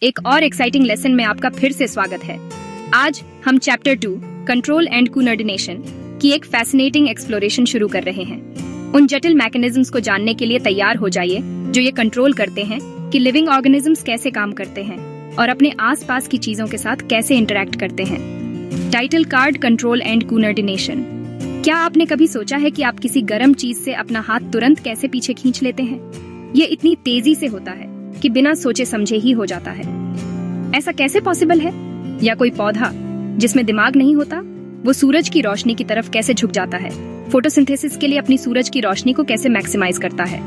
एक और exciting lesson में आपका फिर से स्वागत है। आज हम चैप्टर 2 कंट्रोल एंड कोऑर्डिनेशन की एक फैसिनेटिंग एक्सप्लोरेशन शुरू कर रहे हैं। उन जटिल मैकेनिज्म्स को जानने के लिए तैयार हो जाइए जो ये कंट्रोल करते हैं कि लिविंग ऑर्गेनिजम्स कैसे काम करते हैं और अपने आसपास की चीजों के साथ कैसे इंटरैक्ट करते हैं। Title card, control and coordination. क्या आपने कभी सोचा है कि आप किसी गर्म चीज से अपना हाथ तुरंत कैसे पीछे खींच लेते हैं? ये इतनी तेजी से होता है कि बिना सोचे समझे ही हो जाता है। ऐसा कैसे पॉसिबल है? या कोई पौधा जिसमें दिमाग नहीं होता, वो सूरज की रोशनी की तरफ कैसे झुक जाता है? फोटोसिंथेसिस के लिए अपनी सूरज की रोशनी को कैसे मैक्सिमाइज करता है?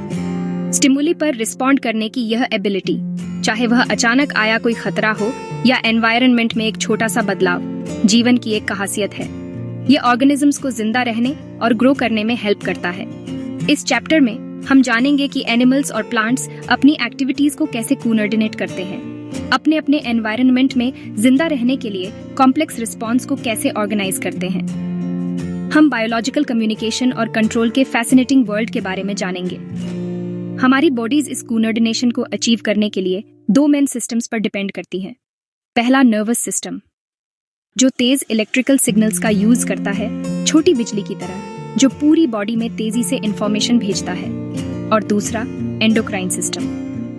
स्टिमुली पर रिस्पॉन्ड करने की यह एबिलिटी, चाहे वह अचानक आया कोई खतरा हो या एनवायरनमेंट में एक छोटा सा बदलाव, जीवन की एक खासियत है। ये ऑर्गेनिजम्स को जिंदा रहने और ग्रो करने में हेल्प करता है। इस चैप्टर में हम जानेंगे कि एनिमल्स और प्लांट्स अपनी एक्टिविटीज को कैसे कोऑर्डिनेट करते हैं, अपने अपने एनवायरनमेंट में जिंदा रहने के लिए कॉम्प्लेक्स रिस्पॉन्स को कैसे ऑर्गेनाइज करते हैं। हम बायोलॉजिकल कम्युनिकेशन और कंट्रोल के फैसिनेटिंग वर्ल्ड के बारे में जानेंगे। हमारी बॉडीज इस कोऑर्डिनेशन को अचीव करने के लिए दो मेन सिस्टम्स पर डिपेंड करती हैं। पहला, नर्वस सिस्टम, जो तेज इलेक्ट्रिकल सिग्नल्स का यूज करता है, छोटी बिजली की तरह, जो पूरी बॉडी में तेजी से इंफॉर्मेशन भेजता है। और दूसरा, एंडोक्राइन सिस्टम,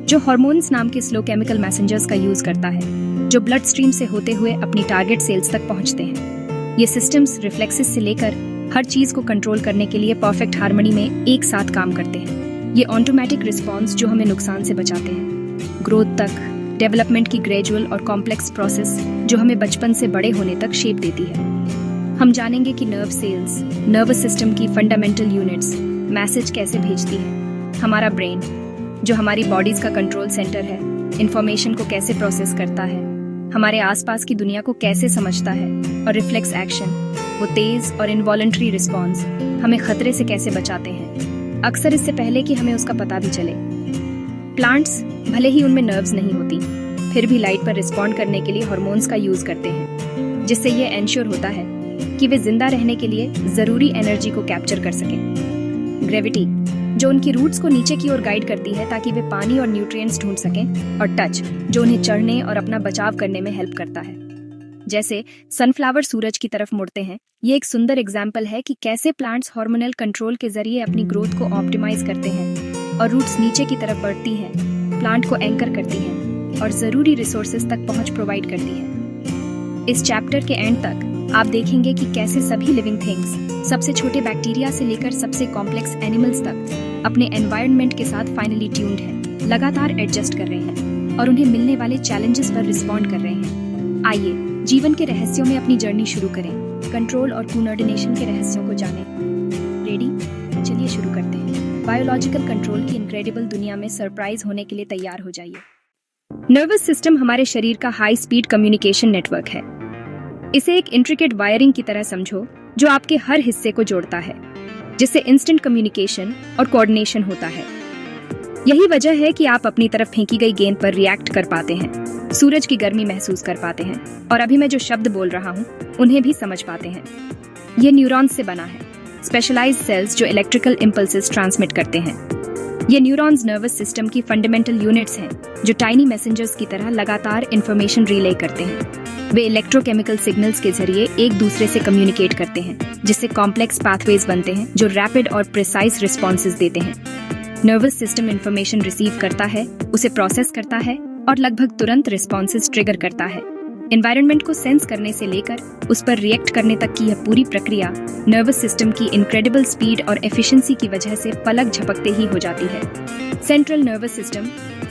जो हार्मोन्स नाम के स्लो केमिकल मैसेंजर्स का यूज करता है, जो ब्लड स्ट्रीम से होते हुए अपनी टारगेट सेल्स तक पहुंचते हैं। ये सिस्टम्स रिफ्लेक्सेस से लेकर हर चीज को कंट्रोल करने के लिए परफेक्ट हार्मनी में एक साथ काम करते हैं। ये ऑटोमेटिक रिस्पॉन्स जो हमें नुकसान से बचाते हैं, ग्रोथ तक, डेवलपमेंट की ग्रेजुअल और कॉम्प्लेक्स प्रोसेस जो हमें बचपन से बड़े होने तक शेप देती है। हम जानेंगे कि नर्व सेल्स, नर्वस सिस्टम की फंडामेंटल यूनिट्स, मैसेज कैसे भेजती है। हमारा ब्रेन, जो हमारी बॉडीज का कंट्रोल सेंटर है, इंफॉर्मेशन को कैसे प्रोसेस करता है, हमारे आसपास की दुनिया को कैसे समझता है। और रिफ्लेक्स एक्शन, वो तेज और इनवॉलंटरी रिस्पॉन्स हमें खतरे से कैसे बचाते हैं, अक्सर इससे पहले कि हमें उसका पता भी चले। प्लांट्स, भले ही उनमें नर्व्स नहीं होती, फिर भी लाइट पर रिस्पॉन्ड करने के लिए हार्मोन्स का यूज करते हैं, जिससे ये एंश्योर होता है कि वे जिंदा रहने के लिए जरूरी एनर्जी को कैप्चर कर सकें। ग्रेविटी, जो उनकी रूट्स को नीचे की ओर गाइड करती है ताकि वे पानी और न्यूट्रिएंट्स ढूंढ सकें। और टच, जो उन्हें चढ़ने और अपना बचाव करने में हेल्प करता है। जैसे सनफ्लावर सूरज की तरफ मुड़ते हैं, ये एक सुंदर एग्जाम्पल है कि कैसे प्लांट्स हार्मोनल कंट्रोल के जरिए अपनी ग्रोथ को ऑप्टिमाइज करते हैं। और रूट्स नीचे की तरफ बढ़ती हैं, प्लांट को एंकर करती हैं और जरूरी रिसोर्सेज तक पहुंच प्रोवाइड करती है। इस चैप्टर के एंड तक आप देखेंगे कि कैसे सभी लिविंग थिंग्स, सबसे छोटे बैक्टीरिया से लेकर सबसे कॉम्प्लेक्स एनिमल्स तक, अपने एनवायरनमेंट के साथ फाइनली ट्यून्ड हैं, लगातार एडजस्ट कर रहे हैं और उन्हें मिलने वाले चैलेंजेस पर रिस्पॉन्ड कर रहे हैं। आइए जीवन के रहस्यों में अपनी जर्नी शुरू करें, कंट्रोल और कोऑर्डिनेशन के रहस्यों को जानें। रेडी? चलिए शुरू करते हैं। बायोलॉजिकल कंट्रोल की इनक्रेडिबल दुनिया में सरप्राइज होने के लिए तैयार हो जाइए। नर्वस सिस्टम हमारे शरीर का हाई स्पीड कम्युनिकेशन नेटवर्क है। इसे एक इंट्रिकेट वायरिंग की तरह समझो जो आपके हर हिस्से को जोड़ता है, जिससे इंस्टेंट कम्युनिकेशन और कोऑर्डिनेशन होता है। यही वजह है कि आप अपनी तरफ फेंकी गई गेंद पर रिएक्ट कर पाते हैं, सूरज की गर्मी महसूस कर पाते हैं और अभी मैं जो शब्द बोल रहा हूँ उन्हें भी समझ पाते हैं। ये न्यूरॉन्स से बना है, स्पेशलाइज्ड सेल्स जो इलेक्ट्रिकल इम्पल्सेस ट्रांसमिट करते हैं। ये न्यूरॉन्स नर्वस सिस्टम की फंडामेंटल यूनिट्स हैं जो टाइनी मैसेंजर्स की तरह लगातार इंफॉर्मेशन रिले करते हैं। वे इलेक्ट्रोकेमिकल सिग्नल्स के जरिए एक दूसरे से कम्युनिकेट करते हैं, जिससे कॉम्प्लेक्स पाथवेज बनते हैं जो रैपिड और प्रिसाइज रिस्पॉन्सेज देते हैं। नर्वस सिस्टम इंफॉर्मेशन रिसीव करता है, उसे प्रोसेस करता है और लगभग तुरंत रिस्पॉन्सेज ट्रिगर करता है। एनवायरनमेंट को सेंस करने से लेकर उस पर रिएक्ट करने तक की यह पूरी प्रक्रिया नर्वस सिस्टम की इनक्रेडिबल स्पीड और एफिशिएंसी की वजह से पलक झपकते ही हो जाती है। Central nervous system,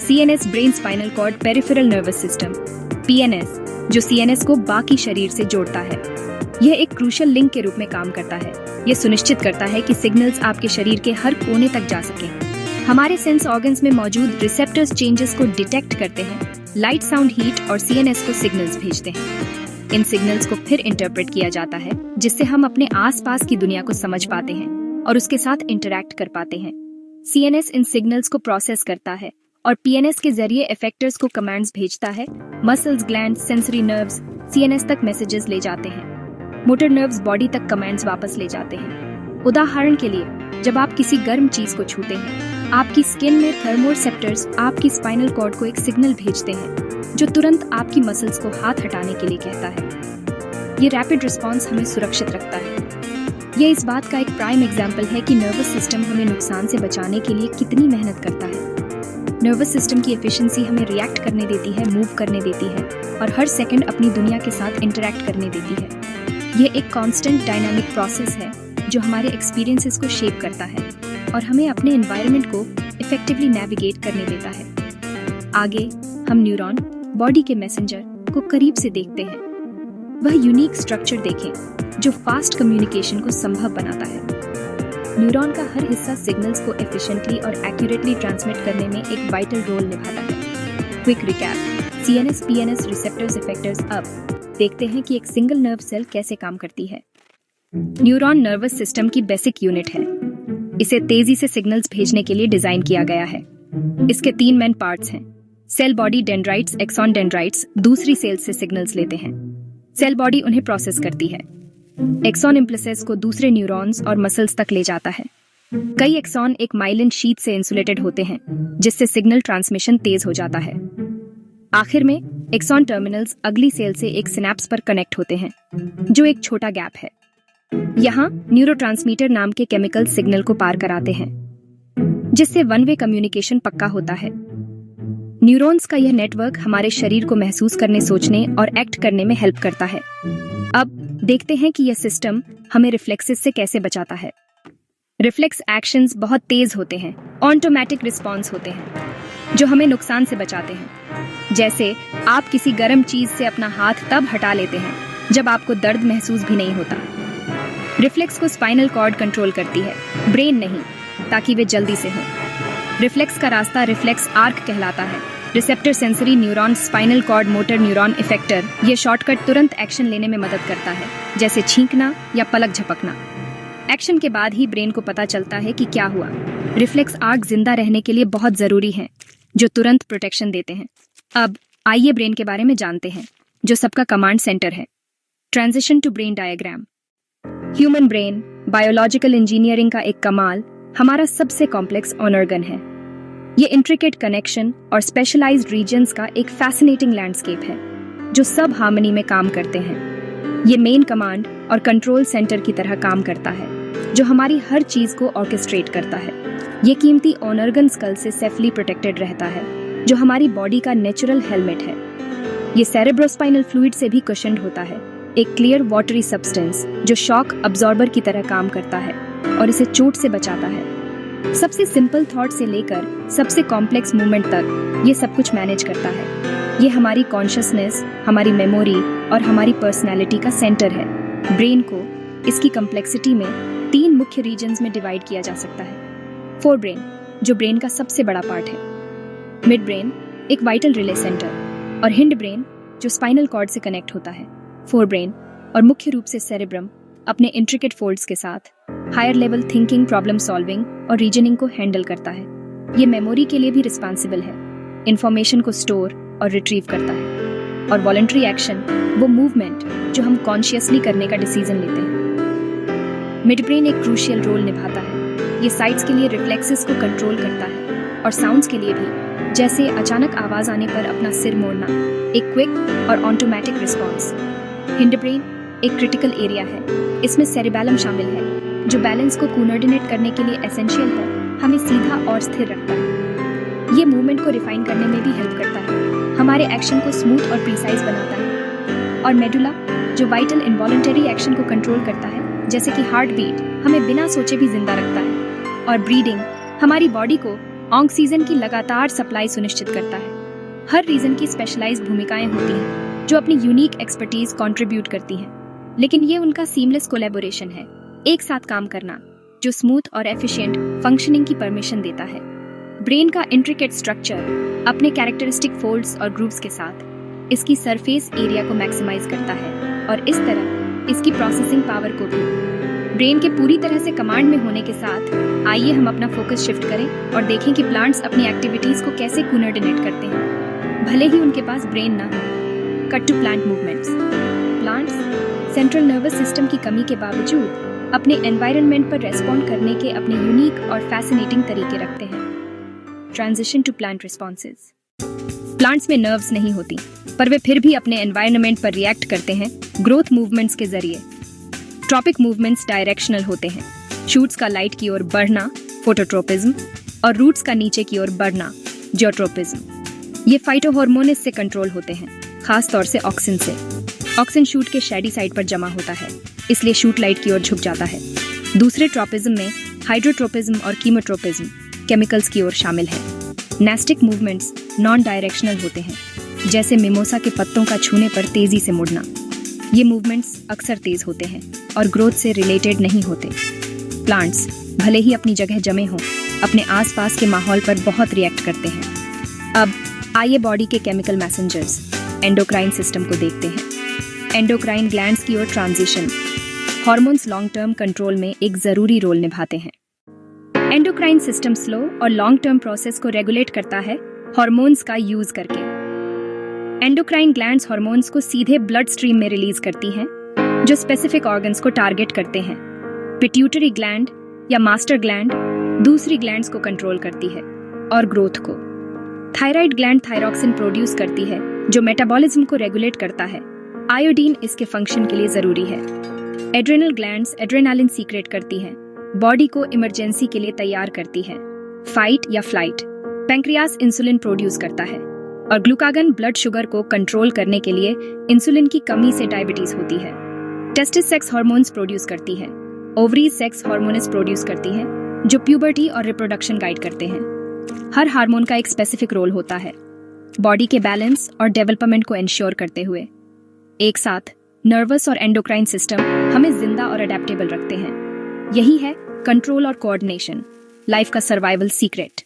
CNS brain spinal cord peripheral nervous system, PNS, जो CNS को बाकी शरीर से जोड़ता है। यह एक क्रूशियल लिंक के रूप में काम करता है। यह सुनिश्चित करता है कि सिग्नल्स आपके शरीर के हर कोने तक जा सकें। हमारे सेंस ऑर्गन्स में मौजूद रिसेप्टर्स चेंजेस को डिटेक्ट करते हैं, लाइट, साउंड, हीट और CNS को सिग्नल्स भेजते हैं। इन सिग्नल्स को फिर इंटरप्रेट किया जाता है, जिससे हम अपने आसपास की दुनिया को समझ पाते हैं और उसके साथ इंटरैक्ट कर पाते हैं। CNS इन सिग्नल्स को प्रोसेस करता है और PNS के जरिए इफेक्टर्स को कमांड्स भेजता है। Muscles, gland, sensory nerves CNS तक मैसेजेस ले जाते हैं। मोटर नर्व्स बॉडी तक कमांड्स वापस ले जाते हैं। उदाहरण के लिए, जब आप किसी गर्म चीज को छूते हैं आपकी स्किन में थर्मोसेप्टर्स आपकी स्पाइनल कॉर्ड को एक सिग्नल भेजते हैं जो तुरंत आपकी मसल्स को हाथ हटाने के लिए कहता है। ये रैपिड रिस्पॉन्स हमें सुरक्षित रखता है। ये इस बात का एक प्राइम एग्जाम्पल है कि नर्वस सिस्टम हमें नुकसान से बचाने के लिए कितनी मेहनत करता है। नर्वस सिस्टम की एफिशिएंसी हमें रिएक्ट करने देती है, मूव करने देती है और हर सेकंड अपनी दुनिया के साथ इंटरैक्ट करने देती है। ये एक कांस्टेंट डायनामिक प्रोसेस है जो हमारे एक्सपीरियंसेस को शेप करता है और हमें अपने एनवायरनमेंट को इफेक्टिवली नेविगेट करने देता है। आगे हम न्यूरॉन, बॉडी के मैसेंजर को करीब से देखते हैं। वह यूनिक स्ट्रक्चर देखें जो फास्ट कम्युनिकेशन को संभव बनाता है। न्यूरॉन का हर हिस्सा सिग्नल्स को एफिशिएंटली और एक्यूरेटली ट्रांसमिट करने में एक वाइटल रोल निभाता है। Quick recap, CNS PNS receptors effectors. अब देखते हैं कि एक सिंगल नर्व सेल कैसे काम करती है। न्यूरॉन नर्वस सिस्टम की बेसिक यूनिट है। इसे तेजी से सिग्नल्स भेजने के लिए डिजाइन किया गया है। इसके 3 मेन पार्ट्स हैं। Cell body dendrites, axon dendrites दूसरी सेल्स से सिग्नल्स लेते हैं। सेल बॉडी उन्हें प्रोसेस करती है। एक्सॉन इम्पल्सेस को दूसरे न्यूरॉन्स और मसल्स तक ले जाता है। कई एक्सॉन एक माइलिन शीट से इंसुलेटेड होते हैं जिससे सिग्नल ट्रांसमिशन तेज हो जाता है। आखिर में एक्सॉन टर्मिनल्स अगली सेल से एक सिनेप्स पर कनेक्ट होते हैं जो एक छोटा गैप है। यहाँ न्यूरोट्रांसमीटर नाम के केमिकल सिग्नल को पार कराते हैं जिससे वन वे कम्युनिकेशन पक्का होता है। न्यूरॉन्स का यह नेटवर्क हमारे शरीर को महसूस करने, सोचने और एक्ट करने में हेल्प करता है। अब देखते हैं कि यह सिस्टम हमें रिफ्लेक्सेस से कैसे बचाता है। रिफ्लेक्स एक्शंस बहुत तेज होते हैं, ऑटोमेटिक रिस्पॉन्स होते हैं जो हमें नुकसान से बचाते हैं। जैसे आप किसी गर्म चीज से अपना हाथ तब हटा लेते हैं जब आपको दर्द महसूस भी नहीं होता। रिफ्लेक्स को स्पाइनल कॉर्ड कंट्रोल करती है, ब्रेन नहीं, ताकि वे जल्दी से हों। रिफ्लेक्स का रास्ता रिफ्लेक्स आर्क कहलाता है। Receptor, sensory neuron, spinal cord, motor neuron, effector. ये शॉर्टकट तुरंत एक्शन लेने में मदद करता है, जैसे छींकना या पलक झपकना। एक्शन के बाद ही ब्रेन को पता चलता है कि क्या हुआ। रिफ्लेक्स आर्क जिंदा रहने के लिए बहुत जरूरी हैं, जो तुरंत प्रोटेक्शन देते हैं। अब आइए ब्रेन के बारे में जानते हैं, जो सबका कमांड सेंटर है। Transition to brain diagram. Human brain biological engineering का एक कमाल, हमारा सबसे कॉम्प्लेक्स ऑर्गन है। ये इंट्रिकेट कनेक्शन और स्पेशलाइज्ड रीजन्स का एक फैसिनेटिंग लैंडस्केप है जो सब हार्मनी में काम करते हैं। ये मेन कमांड और कंट्रोल सेंटर की तरह काम करता है जो हमारी हर चीज को ऑर्केस्ट्रेट करता है। ये कीमती ऑर्गन स्कल से सेफली प्रोटेक्टेड रहता है जो हमारी बॉडी का नेचुरल हेलमेट है। ये सेरेब्रोस्पाइनल फ्लूइड से भी कुशन्ड होता है, एक क्लियर वाटरी सब्सटेंस जो शॉक अब्जॉर्बर की तरह काम करता है और इसे चोट से बचाता है। सबसे सिंपल थॉट से लेकर सबसे कॉम्प्लेक्स मूवमेंट तक ये सब कुछ मैनेज करता है। ये हमारी कॉन्शियसनेस, हमारी मेमोरी और हमारी पर्सनैलिटी का सेंटर है। ब्रेन को इसकी कम्प्लेक्सिटी में 3 मुख्य रीजन्स में डिवाइड किया जा सकता है। फोरब्रेन, जो ब्रेन का सबसे बड़ा पार्ट है। मिड ब्रेन, एक वाइटल रिले सेंटर, और हिंड ब्रेन जो स्पाइनल कॉर्ड से कनेक्ट होता है। फोरब्रेन और मुख्य रूप से सेरेब्रम अपने इंट्रिकेट फोल्ड्स के साथ higher level thinking, problem solving और रीजनिंग को हैंडल करता है। ये मेमोरी के लिए भी रिस्पॉन्सिबल है, इंफॉर्मेशन को स्टोर और रिट्रीव करता है। और वॉलंटरी एक्शन, वो मूवमेंट जो हम कॉन्शियसली करने का डिसीजन लेते हैं। मिड ब्रेन एक क्रूशियल रोल निभाता है। ये साइट्स के लिए रिफ्लेक्सेस को कंट्रोल करता है और साउंड्स के लिए भी, जैसे अचानक आवाज आने पर अपना सिर मोड़ना, एक क्विक और ऑटोमेटिक रिस्पॉन्स। हिंड ब्रेन एक क्रिटिकल एरिया है। इसमें सेरिबैलम शामिल है जो बैलेंस को कोऑर्डिनेट करने के लिए एसेंशियल है, हमें सीधा और स्थिर रखता है। ये मूवमेंट को रिफाइन करने में भी हेल्प करता है, हमारे एक्शन को स्मूथ और प्रिसाइज बनाता है। और मेडुला, जो वाइटल इनवॉलंटरी एक्शन को कंट्रोल करता है, जैसे कि हार्ट बीट, हमें बिना सोचे भी जिंदा रखता है। और ब्रीदिंग हमारी बॉडी को ऑक्सीजन की लगातार सप्लाई सुनिश्चित करता है। हर रीजन की स्पेशलाइज्ड भूमिकाएं होती हैं जो अपनी यूनिक एक्सपर्टीज कंट्रीब्यूट करती हैं, लेकिन ये उनका सीमलेस कोलैबोरेशन है, एक साथ काम करना, जो स्मूथ और एफिशिएंट फंक्शनिंग की परमिशन देता है। ब्रेन का इंट्रिकेट स्ट्रक्चर अपने कैरेक्टरिस्टिक फोल्ड्स और ग्रुप्स के साथ इसकी सरफेस एरिया को मैक्सिमाइज करता है और इस तरह इसकी प्रोसेसिंग पावर को भी। ब्रेन के पूरी तरह से कमांड में होने के साथ आइए हम अपना फोकस शिफ्ट करें और देखें कि प्लांट्स अपनी एक्टिविटीज को कैसे कोऑर्डिनेट करते हैं, भले ही उनके पास ब्रेन ना हो। Cut to plant movements. Plants central nervous system की कमी के बावजूद अपने एनवायरनमेंट पर रेस्पॉन्ड करने के अपने यूनिक और फैसिनेटिंग तरीके रखते हैं। Transition to plant responses. Plants में नर्व्स नहीं होती, पर वे फिर भी अपने एनवायरनमेंट पर रिएक्ट करते हैं ग्रोथ मूवमेंट्स के जरिए। ट्रॉपिक मूवमेंट्स डायरेक्शनल होते हैं। शूट्स का लाइट की ओर बढ़ना फोटोट्रोपिज्म और रूट्स का नीचे की ओर बढ़ना जियोट्रोपिज्म। ये फाइटोहॉर्मोन से कंट्रोल होते हैं, खास तौर से ऑक्सिन से। ऑक्सिन शूट के शैडी साइड पर जमा होता है, इसलिए शूट लाइट की ओर झुक जाता है। दूसरे ट्रोपिज्म में हाइड्रोट्रोपिज्म और कीमोट्रोपिज्म केमिकल्स की ओर शामिल है। नेस्टिक मूवमेंट्स नॉन डायरेक्शनल होते हैं, जैसे मिमोसा के पत्तों का छूने पर तेजी से मुड़ना। ये मूवमेंट्स अक्सर तेज होते हैं और ग्रोथ से रिलेटेड नहीं होते। प्लांट्स भले ही अपनी जगह जमे हों, अपने आसपास के माहौल पर बहुत रिएक्ट करते हैं। अब आइए बॉडी के केमिकल मैसेंजर्स एंडोक्राइन सिस्टम को देखते हैं। एंडोक्राइन ग्लैंड्स की ओर transition. Hormones long term control में एक जरूरी रोल निभाते हैं। एंडोक्राइन सिस्टम स्लो और लॉन्ग टर्म प्रोसेस को रेगुलेट करता है हार्मोन्स का यूज करके। एंडोक्राइन ग्लैंड्स हार्मोन्स को सीधे ब्लड स्ट्रीम में रिलीज करती हैं, जो स्पेसिफिक ऑर्गन्स को टारगेट करते हैं। पिट्यूटरी ग्लैंड या मास्टर ग्लैंड दूसरी ग्लैंड्स को कंट्रोल करती है और ग्रोथ को। थायराइड ग्लैंड थायरॉक्सिन प्रोड्यूस करती है, जो मेटाबॉलिज्म को रेगुलेट करता है। आयोडीन इसके फंक्शन के लिए जरूरी है। एड्रेनल ग्लैंड्स एड्रेनालिन सीक्रेट करती हैं, बॉडी को इमरजेंसी के लिए तैयार करती है, फाइट या फ्लाइट। पैंक्रियास इंसुलिन प्रोड्यूस करता है और ग्लूकागन ब्लड शुगर को कंट्रोल करने के लिए इंसुलिन की कमी से डायबिटीज होती है। टेस्टिस सेक्स हार्मोन्स प्रोड्यूस करती है। ओवरीज सेक्स हार्मोन्स प्रोड्यूस करती हैं, जो प्यूबर्टी और रिप्रोडक्शन गाइड करते हैं। हर हार्मोन का एक स्पेसिफिक रोल होता है, बॉडी के बैलेंस और डेवलपमेंट को एंश्योर करते हुए। एक साथ नर्वस और एंडोक्राइन सिस्टम हमें जिंदा और अडेप्टेबल रखते हैं। यही है कंट्रोल और कोऑर्डिनेशन, लाइफ का सर्वाइवल सीक्रेट।